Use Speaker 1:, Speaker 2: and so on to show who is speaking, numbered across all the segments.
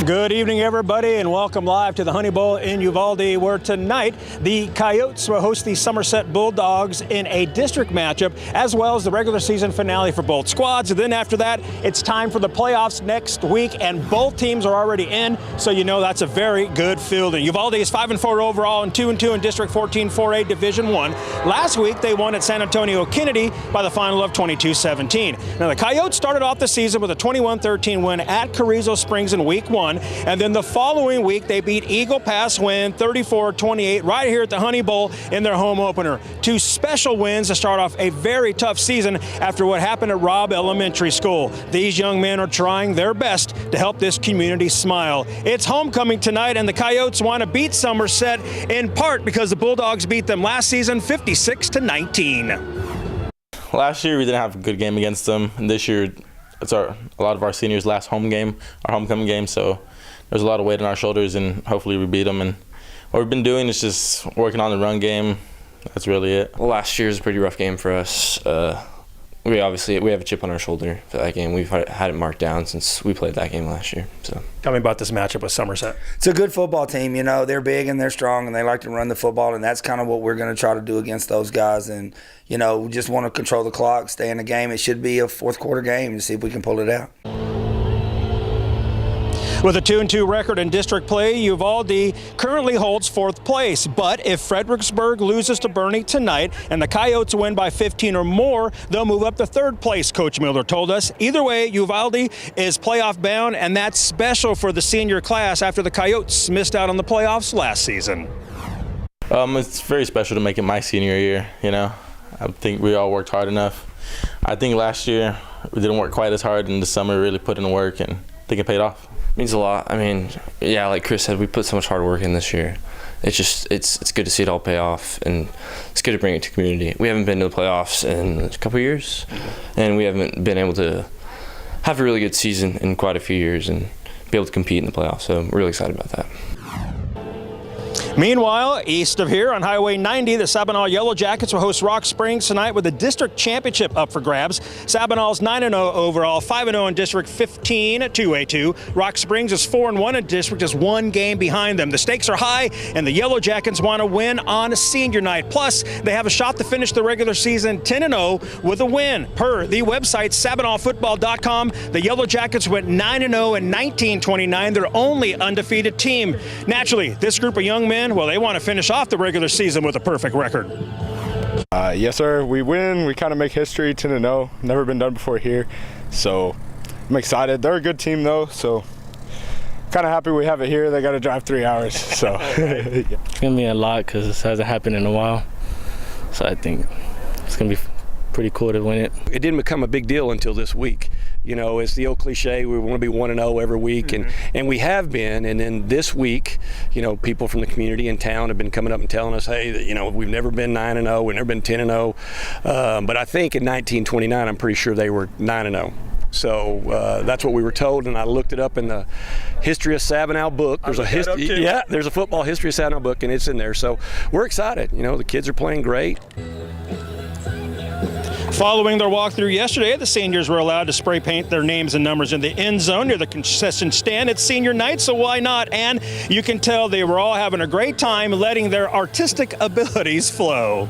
Speaker 1: Good evening, everybody, and welcome live to the Honey Bowl in Uvalde, where tonight the Coyotes will host the Somerset Bulldogs in a district matchup, as well as the regular season finale for both squads. And then after that, it's time for the playoffs next week, and both teams are already in, so you know that's a very good fielding. Uvalde is 5-4 overall and 2-2 in District 14 4A Division I. Last week, they won at San Antonio Kennedy by the final of 22-17. Now, the Coyotes started off the season with a 21-13 win at Carrizo Springs in Week 1. And then the following week, they beat Eagle Pass win 34-28 right here at the Honey Bowl in their home opener. Two special wins to start off a very tough season after what happened at Robb Elementary School. These young men are trying their best to help this community smile. It's homecoming tonight, and the Coyotes want to beat Somerset in part because the Bulldogs beat them last season 56-19.
Speaker 2: Last year, we didn't have a good game against them, and this year, it's a lot of our seniors' last home game, our homecoming game, so there's a lot of weight on our shoulders, and hopefully we beat them. And what we've been doing is just working on the run game. That's really it.
Speaker 3: Last year was a pretty rough game for us. We have a chip on our shoulder for that game. We've had it marked down since we played that game last year. So
Speaker 1: tell me about this matchup with Somerset.
Speaker 4: It's a good football team. You know, they're big and they're strong and they like to run the football, and that's kind of what we're going to try to do against those guys. And, you know, we just want to control the clock, stay in the game. It should be a fourth quarter game to see if we can pull it out.
Speaker 1: With a 2-2 record in district play, Uvalde currently holds fourth place. But if Fredericksburg loses to Bernie tonight and the Coyotes win by 15 or more, they'll move up to third place, Coach Miller told us. Either way, Uvalde is playoff bound, and that's special for the senior class after the Coyotes missed out on the playoffs last season.
Speaker 2: It's very special to make it my senior year, you know. I think we all worked hard enough. I think last year we didn't work quite as hard, and this summer we really put in the work, and I think it paid off.
Speaker 3: Means a lot. I mean, yeah, like Chris said, we put so much hard work in this year. It's just it's good to see it all pay off, and it's good to bring it to community. We haven't been to the playoffs in a couple of years, and we haven't been able to have a really good season in quite a few years and be able to compete in the playoffs. So I'm really excited about that.
Speaker 1: Meanwhile, east of here on Highway 90, the Sabinal Yellow Jackets will host Rock Springs tonight with the district championship up for grabs. Sabinal's 9-0 overall, 5-0 in District 15 at 2A2. Rock Springs is 4-1 in district, just one game behind them. The stakes are high, and the Yellow Jackets want to win on senior night. Plus, they have a shot to finish the regular season 10-0 with a win. Per the website sabinalfootball.com, the Yellow Jackets went 9-0 in 1929, their only undefeated team. Naturally, this group of young men, well, they want to finish off the regular season with a perfect record.
Speaker 5: Yes, sir. We win. We kind of make history, 10-0. Never been done before here. So I'm excited. They're a good team, though, so kind of happy we have it here. They got to drive 3 hours. So
Speaker 6: yeah. It's going to be a lot because this hasn't happened in a while. So I think it's going to be pretty cool to win it.
Speaker 7: It didn't become a big deal until this week. You know, it's the old cliche, we want to be 1-0 every week, and we have been. And then this week, you know, people from the community in town have been coming up and telling us, hey, you know, we've never been 9-0, we've never been 10-0. But I think in 1929, I'm pretty sure they were 9-0. So that's what we were told, and I looked it up in the History of Sabinal book. There's there's a football History of Sabinal book, and it's in there. So we're excited. You know, the kids are playing great.
Speaker 1: Following their walkthrough yesterday, the seniors were allowed to spray paint their names and numbers in the end zone near the concession stand. It's senior night, so why not? And you can tell they were all having a great time letting their artistic abilities flow.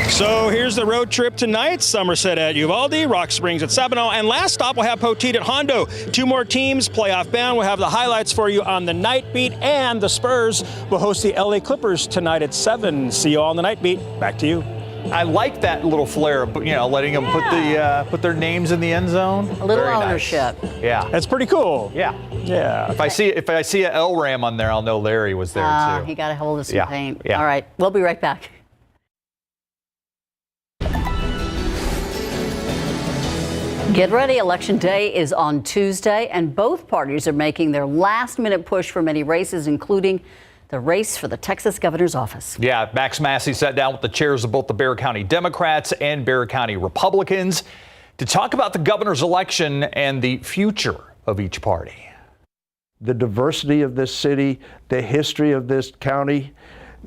Speaker 1: So here's the road trip tonight. Somerset at Uvalde, Rock Springs at Sabinal, and last stop we'll have Poteet at Hondo. Two more teams, playoff bound. We'll have the highlights for you on the night beat, and the Spurs will host the LA Clippers tonight at 7. See you all on the night beat. Back to you.
Speaker 8: I like that little flair, you know, letting them put their names in the end zone.
Speaker 9: A little
Speaker 8: Very
Speaker 9: ownership.
Speaker 8: Nice. Yeah,
Speaker 1: that's pretty cool.
Speaker 8: Yeah,
Speaker 1: yeah.
Speaker 8: If I see a L Ram on there, I'll know Larry was there too.
Speaker 9: He got a hold of some paint.
Speaker 8: Yeah.
Speaker 9: All right, we'll be right back. Get ready, Election Day is on Tuesday, and both parties are making their last-minute push for many races, including the race for the Texas governor's office.
Speaker 8: Yeah, Max Massey sat down with the chairs of both the Bexar County Democrats and Bexar County Republicans to talk about the governor's election and the future of each party.
Speaker 10: The diversity of this city, the history of this county,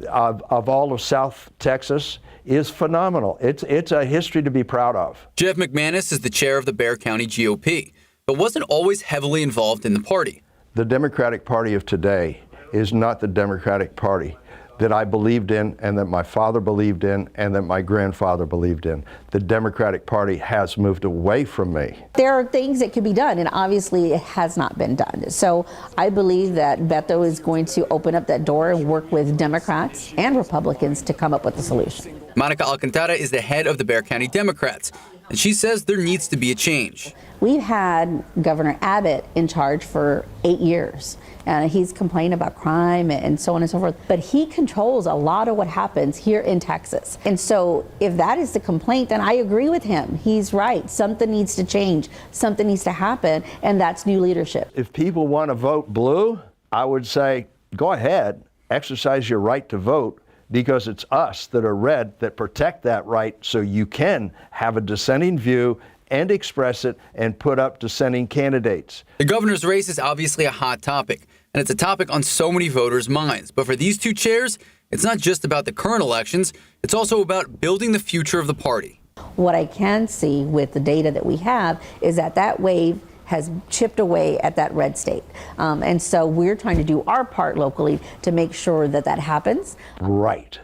Speaker 10: of all of South Texas is phenomenal. It's a history to be proud of.
Speaker 11: Jeff McManus is the chair of the Bexar County GOP. but wasn't always heavily involved in the party.
Speaker 10: The Democratic Party of today is not the Democratic Party that I believed in and that my father believed in and that my grandfather believed in. The Democratic Party has moved away from me.
Speaker 12: There are things that could be done, and obviously it has not been done. So I believe that Beto is going to open up that door and work with Democrats and Republicans to come up with a solution.
Speaker 11: Monica Alcantara is the head of the Bexar County Democrats, and she says there needs to be a change.
Speaker 12: We've had Governor Abbott in charge for 8 years, and he's complained about crime and so on and so forth. But he controls a lot of what happens here in Texas. And so if that is the complaint, then I agree with him. He's right. Something needs to change. Something needs to happen, and that's new leadership.
Speaker 10: If people want to vote blue, I would say, go ahead, exercise your right to vote, because it's us that are red that protect that right so you can have a dissenting view and express it and put up dissenting candidates.
Speaker 11: The governor's race is obviously a hot topic, and it's a topic on so many voters' minds. But for these two chairs, it's not just about the current elections, it's also about building the future of the party.
Speaker 12: What I can see with the data that we have is that that wave has chipped away at that red state. And so we're trying to do our part locally to make sure that that happens.
Speaker 10: Right.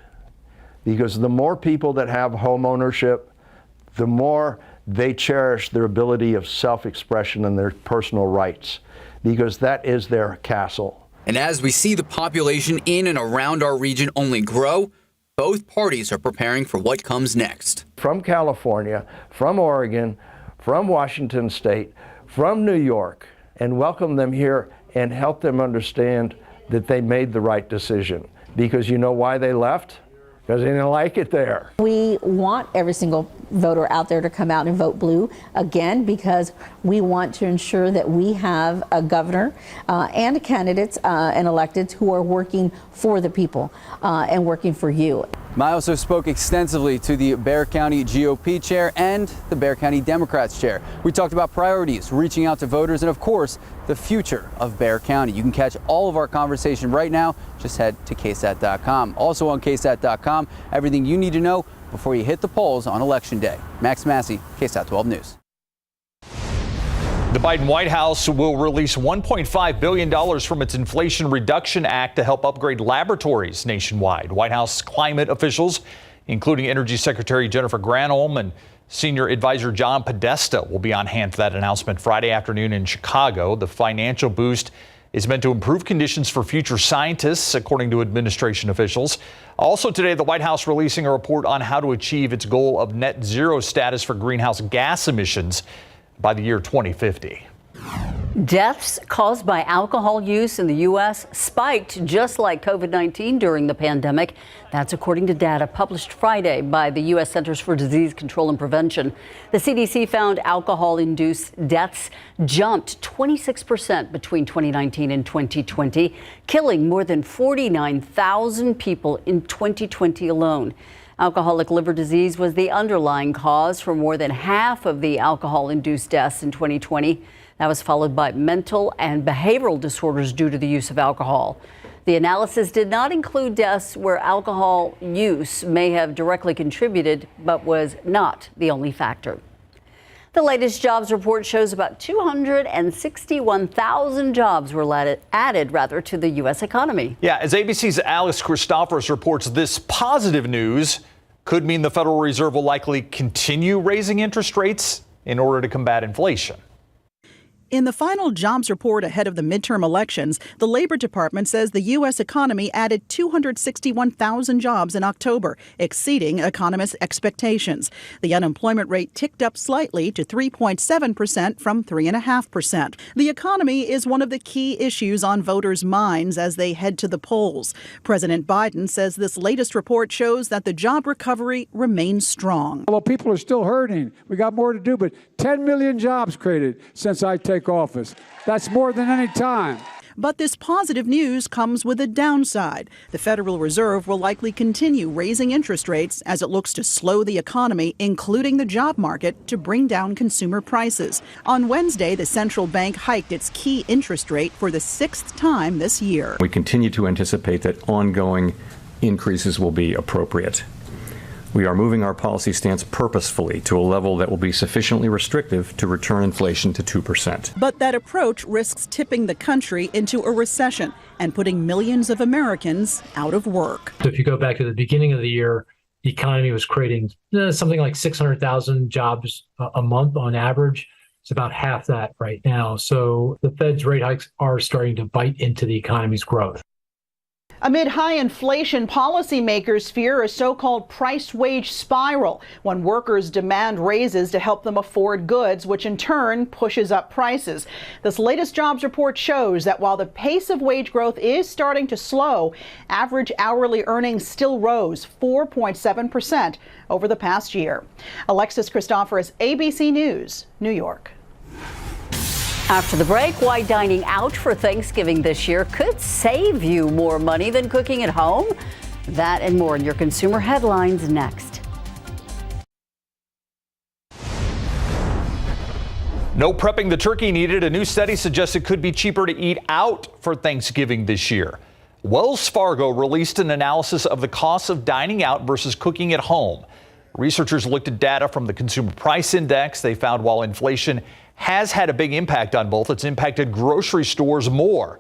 Speaker 10: Because the more people that have home ownership, the more they cherish their ability of self-expression and their personal rights, because that is their castle.
Speaker 11: And as we see the population in and around our region only grow, both parties are preparing for what comes next.
Speaker 10: From California, from Oregon, from Washington State, from New York, and welcome them here and help them understand that they made the right decision. Because you know why they left? Because they didn't like it there.
Speaker 12: We want every single voter out there to come out and vote blue, again, because we want to ensure that we have a governor and candidates and electeds who are working for the people and working for you.
Speaker 13: I also spoke extensively to the Bexar County GOP chair and the Bexar County Democrats chair. We talked about priorities, reaching out to voters, and of course, the future of Bexar County. You can catch all of our conversation right now. Just head to KSAT.com. Also on KSAT.com, everything you need to know before you hit the polls on Election Day. Max Massey, KSAT12 News.
Speaker 8: The Biden White House will release $1.5 billion from its Inflation Reduction Act to help upgrade laboratories nationwide. White House climate officials, including Energy Secretary Jennifer Granholm and Senior Advisor John Podesta, will be on hand for that announcement Friday afternoon in Chicago. The financial boost is meant to improve conditions for future scientists, according to administration officials. Also today, the White House releasing a report on how to achieve its goal of net zero status for greenhouse gas emissions by the year 2050.
Speaker 9: Deaths caused by alcohol use in the U.S. spiked just like COVID-19 during the pandemic. That's according to data published Friday by the U.S. Centers for Disease Control and Prevention. The CDC found alcohol-induced deaths jumped 26% between 2019 and 2020, killing more than 49,000 people in 2020 alone. Alcoholic liver disease was the underlying cause for more than half of the alcohol-induced deaths in 2020. That was followed by mental and behavioral disorders due to the use of alcohol. The analysis did not include deaths where alcohol use may have directly contributed, but was not the only factor. The latest jobs report shows about 261,000 jobs were added to the U.S. economy.
Speaker 8: Yeah, as ABC's Alex Christophorus reports, this positive news could mean the Federal Reserve will likely continue raising interest rates in order to combat inflation.
Speaker 14: In the final jobs report ahead of the midterm elections, the Labor Department says the U.S. economy added 261,000 jobs in October, exceeding economists' expectations. The unemployment rate ticked up slightly to 3.7% from 3.5%. The economy is one of the key issues on voters' minds as they head to the polls. President Biden says this latest report shows that the job recovery remains strong.
Speaker 15: Well, people are still hurting. We got more to do, but 10 million jobs created since I take office. That's more than any time.
Speaker 14: But this positive news comes with a downside. The Federal Reserve will likely continue raising interest rates as it looks to slow the economy, including the job market, to bring down consumer prices. On Wednesday, the central bank hiked its key interest rate for the 6th time this year.
Speaker 16: We continue to anticipate that ongoing increases will be appropriate. We are moving our policy stance purposefully to a level that will be sufficiently restrictive to return inflation to 2%.
Speaker 14: But that approach risks tipping the country into a recession and putting millions of Americans out of work.
Speaker 17: So if you go back to the beginning of the year, the economy was creating something like 600,000 jobs a month on average. It's about half that right now. So the Fed's rate hikes are starting to bite into the economy's growth.
Speaker 18: Amid high inflation, policymakers fear a so-called price-wage spiral when workers demand raises to help them afford goods, which in turn pushes up prices. This latest jobs report shows that while the pace of wage growth is starting to slow, average hourly earnings still rose 4.7% over the past year. Alexis Christoforous, ABC News, New York.
Speaker 9: After the break, why dining out for Thanksgiving this year could save you more money than cooking at home. That and more in your consumer headlines next.
Speaker 8: No prepping the turkey needed. A new study suggests it could be cheaper to eat out for Thanksgiving this year. Wells Fargo released an analysis of the costs of dining out versus cooking at home. Researchers looked at data from the Consumer Price Index. They found while inflation has had a big impact on both, it's impacted grocery stores more.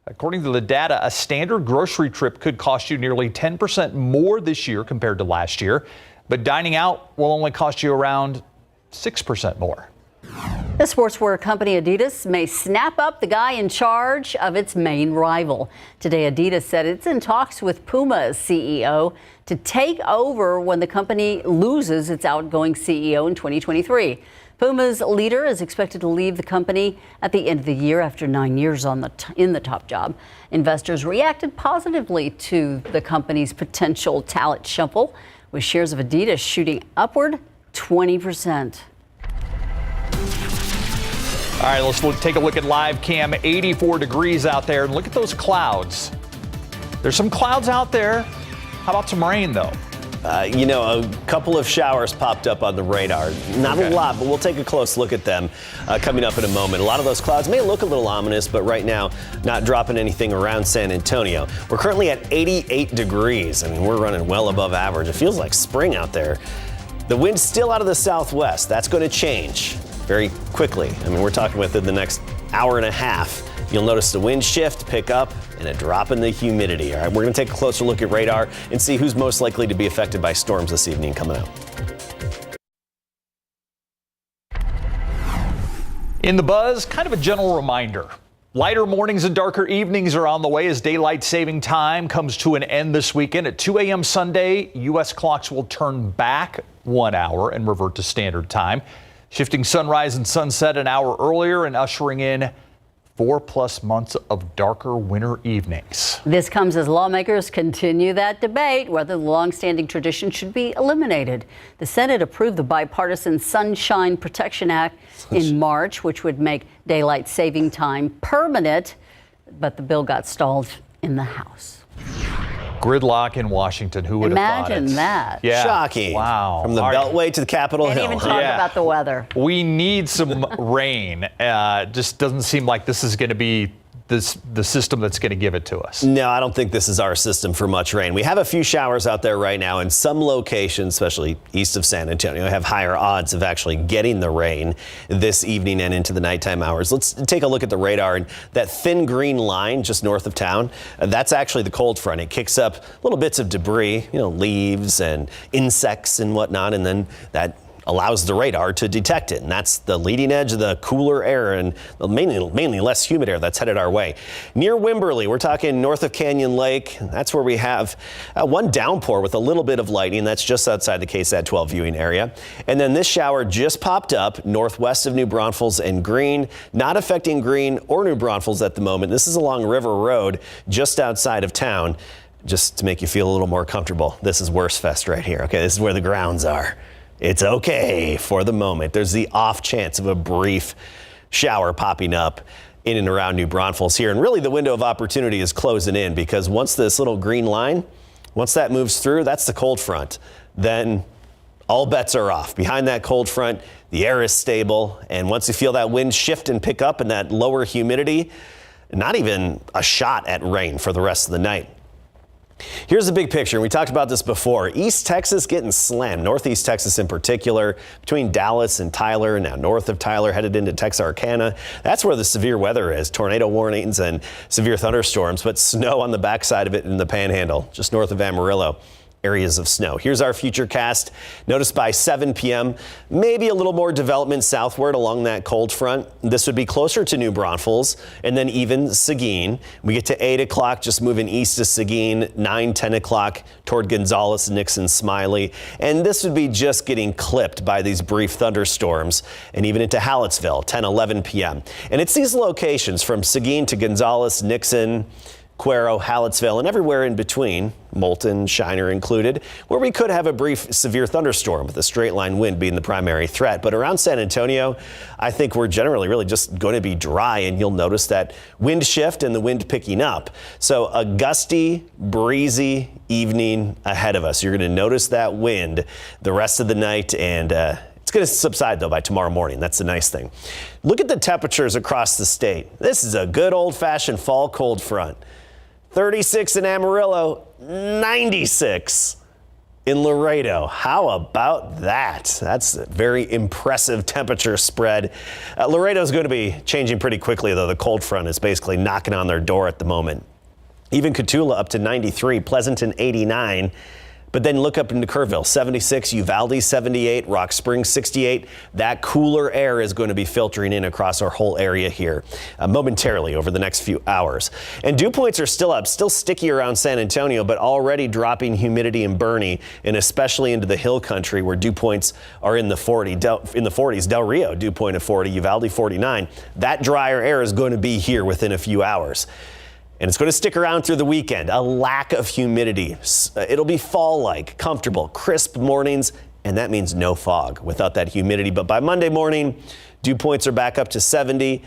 Speaker 8: According to the data, a standard grocery trip could cost you nearly 10% more this year compared to last year, but dining out will only cost you around 6% more.
Speaker 9: The sportswear company Adidas may snap up the guy in charge of its main rival. Today, Adidas said it's in talks with Puma's CEO to take over when the company loses its outgoing CEO in 2023. Puma's leader is expected to leave the company at the end of the year after 9 years in the top job. Investors reacted positively to the company's potential talent shuffle, with shares of Adidas shooting upward 20%.
Speaker 8: All right, let's take a look at live cam. 84 degrees out there, and look at those clouds. There's some clouds out there. How about some rain, though?
Speaker 19: A couple of showers popped up on the radar. Not a lot, but we'll take a close look at them coming up in a moment. A lot of those clouds may look a little ominous, but right now, not dropping anything around San Antonio. We're currently at 88 degrees. I mean, we're running well above average. It feels like spring out there. The wind's still out of the southwest. That's going to change very quickly. I mean, we're talking within the next hour and a half. You'll notice the wind shift, pick up, and a drop in the humidity. All right, we're going to take a closer look at radar and see who's most likely to be affected by storms this evening coming up.
Speaker 8: In the buzz, kind of a gentle reminder. Lighter mornings and darker evenings are on the way as daylight saving time comes to an end this weekend. At 2 a.m. Sunday, U.S. clocks will turn back 1 hour and revert to standard time, shifting sunrise and sunset an hour earlier and ushering in 4+ months of darker winter evenings.
Speaker 9: This comes as lawmakers continue that debate whether the longstanding tradition should be eliminated. The Senate approved the bipartisan Sunshine Protection Act in March, which would make daylight saving time permanent, but the bill got stalled in the House.
Speaker 8: Gridlock in Washington. Who would have thought it?
Speaker 9: Imagine that.
Speaker 8: Yeah.
Speaker 19: Shocking.
Speaker 8: Wow.
Speaker 19: From the Beltway to the Capitol Hill.
Speaker 9: Can't even talk about the weather.
Speaker 8: We need some rain. Just doesn't seem like this is going to be the system that's going to give it to us.
Speaker 19: No, I don't think this is our system for much rain. We have a few showers out there right now, and some locations, especially east of San Antonio, have higher odds of actually getting the rain this evening and into the nighttime hours. Let's take a look at the radar, and that thin green line just north of town, that's actually the cold front. It kicks up little bits of debris, leaves and insects and whatnot, and then that allows the radar to detect it. And that's the leading edge of the cooler air and mainly less humid air that's headed our way. Near Wimberley, we're talking north of Canyon Lake. That's where we have one downpour with a little bit of lightning. That's just outside the KSAT12 viewing area. And then this shower just popped up northwest of New Braunfels and Greene, not affecting Greene or New Braunfels at the moment. This is along River Road, just outside of town. Just to make you feel a little more comfortable, this is Worst Fest right here. Okay, this is where the grounds are. It's okay for the moment. There's the off chance of a brief shower popping up in and around New Braunfels here. And really the window of opportunity is closing in, because once this little green line, once that moves through, that's the cold front. Then all bets are off. Behind that cold front, the air is stable. And once you feel that wind shift and pick up and that lower humidity, not even a shot at rain for the rest of the night. Here's the big picture. We talked about this before. East Texas getting slammed. Northeast Texas in particular, between Dallas and Tyler, now north of Tyler, headed into Texarkana. That's where the severe weather is. Tornado warnings and severe thunderstorms, but snow on the backside of it in the Panhandle, just north of Amarillo. Areas of snow. Here's our future cast. Notice by 7 p.m., maybe a little more development southward along that cold front. This would be closer to New Braunfels and then even Seguin. We get to 8 o'clock, just moving east to Seguin, 9, 10 o'clock toward Gonzales, Nixon, Smiley. And this would be just getting clipped by these brief thunderstorms and even into Hallettsville, 10, 11 p.m. And it's these locations from Seguin to Gonzales, Nixon, Cuero, Hallettsville, and everywhere in between, Moulton, Shiner included, where we could have a brief severe thunderstorm with a straight line wind being the primary threat. But around San Antonio, I think we're generally really just going to be dry, and you'll notice that wind shift and the wind picking up. So a gusty, breezy evening ahead of us. You're going to notice that wind the rest of the night, and it's going to subside, though, by tomorrow morning. That's the nice thing. Look at the temperatures across the state. This is a good old-fashioned fall cold front. 36 in Amarillo, 96 in Laredo. How about that? That's a very impressive temperature spread. Laredo is going to be changing pretty quickly, though. The cold front is basically knocking on their door at the moment. Even Cotulla up to 93, Pleasanton 89. But then look up into Kerrville, 76, Uvalde 78, Rock Springs 68. That cooler air is going to be filtering in across our whole area here momentarily over the next few hours. And dew points are still up, still sticky around San Antonio, but already dropping humidity in Boerne and especially into the hill country where dew points are in the 40s. Del Rio dew point of 40, Uvalde 49. That drier air is going to be here within a few hours. And it's going to stick around through the weekend. A lack of humidity. It'll be fall-like, comfortable, crisp mornings, and that means no fog without that humidity. But by Monday morning, dew points are back up to 70,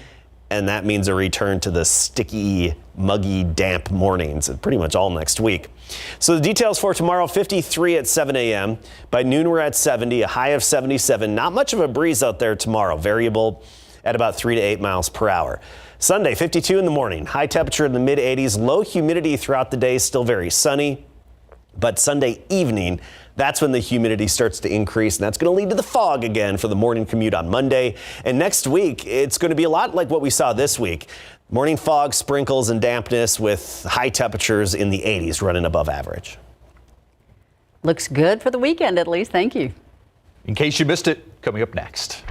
Speaker 19: and that means a return to the sticky, muggy, damp mornings pretty much all next week. So the details for tomorrow, 53 at 7 a.m. By noon, we're at 70, a high of 77. Not much of a breeze out there tomorrow, variable at about 3 to 8 miles per hour. Sunday, 52 in the morning, high temperature in the mid-80s, low humidity throughout the day, still very sunny. But Sunday evening, that's when the humidity starts to increase, and that's going to lead to the fog again for the morning commute on Monday. And next week, it's going to be a lot like what we saw this week. Morning fog, sprinkles, and dampness with high temperatures in the 80s, running above average.
Speaker 9: Looks good for the weekend, at least. Thank you.
Speaker 8: In case you missed it, coming up next.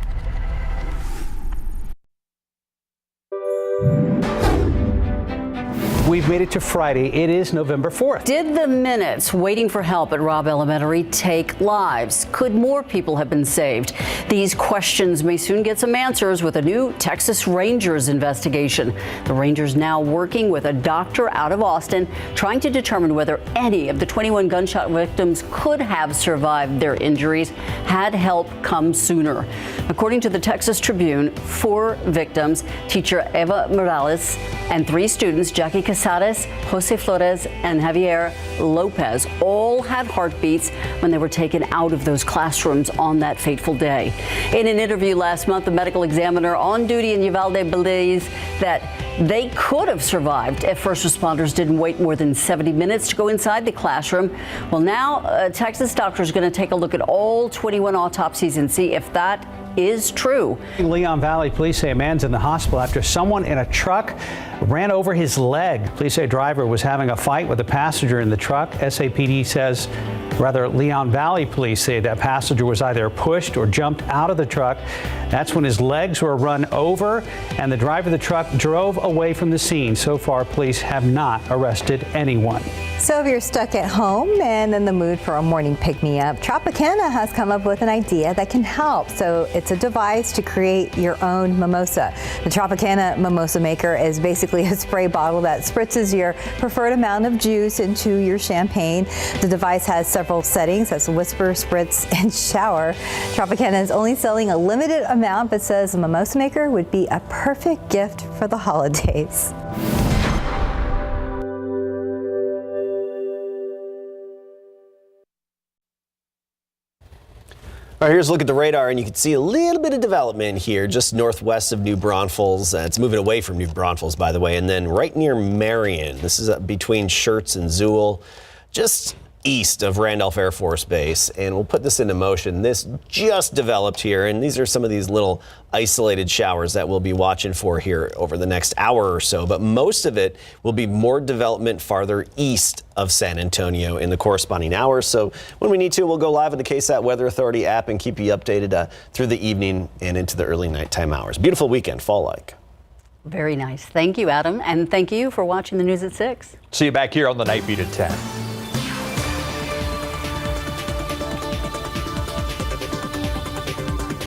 Speaker 20: We've made it to Friday. It is November 4th.
Speaker 9: Did the minutes waiting for help at Robb Elementary take lives? Could more people have been saved? These questions may soon get some answers with a new Texas Rangers investigation. The Rangers now working with a doctor out of Austin, trying to determine whether any of the 21 gunshot victims could have survived their injuries had help come sooner. According to the Texas Tribune, 4 victims, teacher Eva Morales and 3 students, Jackie Casares, Jose Flores, and Javier Lopez, all had heartbeats when they were taken out of those classrooms on that fateful day. In an interview last month, the medical examiner on duty in Uvalde believes that they could have survived if first responders didn't wait more than 70 minutes to go inside the classroom. Well, now Texas doctors are going to take a look at all 21 autopsies and see if that is true.
Speaker 20: Leon Valley police say a man's in the hospital after someone in a truck ran over his leg. Police say a driver was having a fight with a passenger in the truck. SAPD says, Leon Valley police say that passenger was either pushed or jumped out of the truck. That's when his legs were run over and the driver of the truck drove away from the scene. So far, police have not arrested anyone.
Speaker 21: So if you're stuck at home and in the mood for a morning pick-me-up, Tropicana has come up with an idea that can help. So it's a device to create your own mimosa. The Tropicana Mimosa Maker is basically a spray bottle that spritzes your preferred amount of juice into your champagne. The device has several settings, as whisper, spritz, and shower. Tropicana is only selling a limited amount, but says the Mimosa Maker would be a perfect gift for the holidays.
Speaker 19: All right, here's a look at the radar, and you can see a little bit of development here just northwest of New Braunfels. It's moving away from New Braunfels, by the way, and then right near Marion. This is between Schertz and Zool. just east of Randolph Air Force Base, and we'll put this into motion. This just developed here, and these are some of these little isolated showers that we'll be watching for here over the next hour or so, but most of it will be more development farther east of San Antonio in the corresponding hours. So when we need to, we'll go live on the KSAT Weather Authority app and keep you updated through the evening and into the early nighttime hours. Beautiful weekend, fall-like.
Speaker 9: Very nice. Thank you, Adam. And thank you for watching the news at 6.
Speaker 8: See you back here on the Night Beat at 10.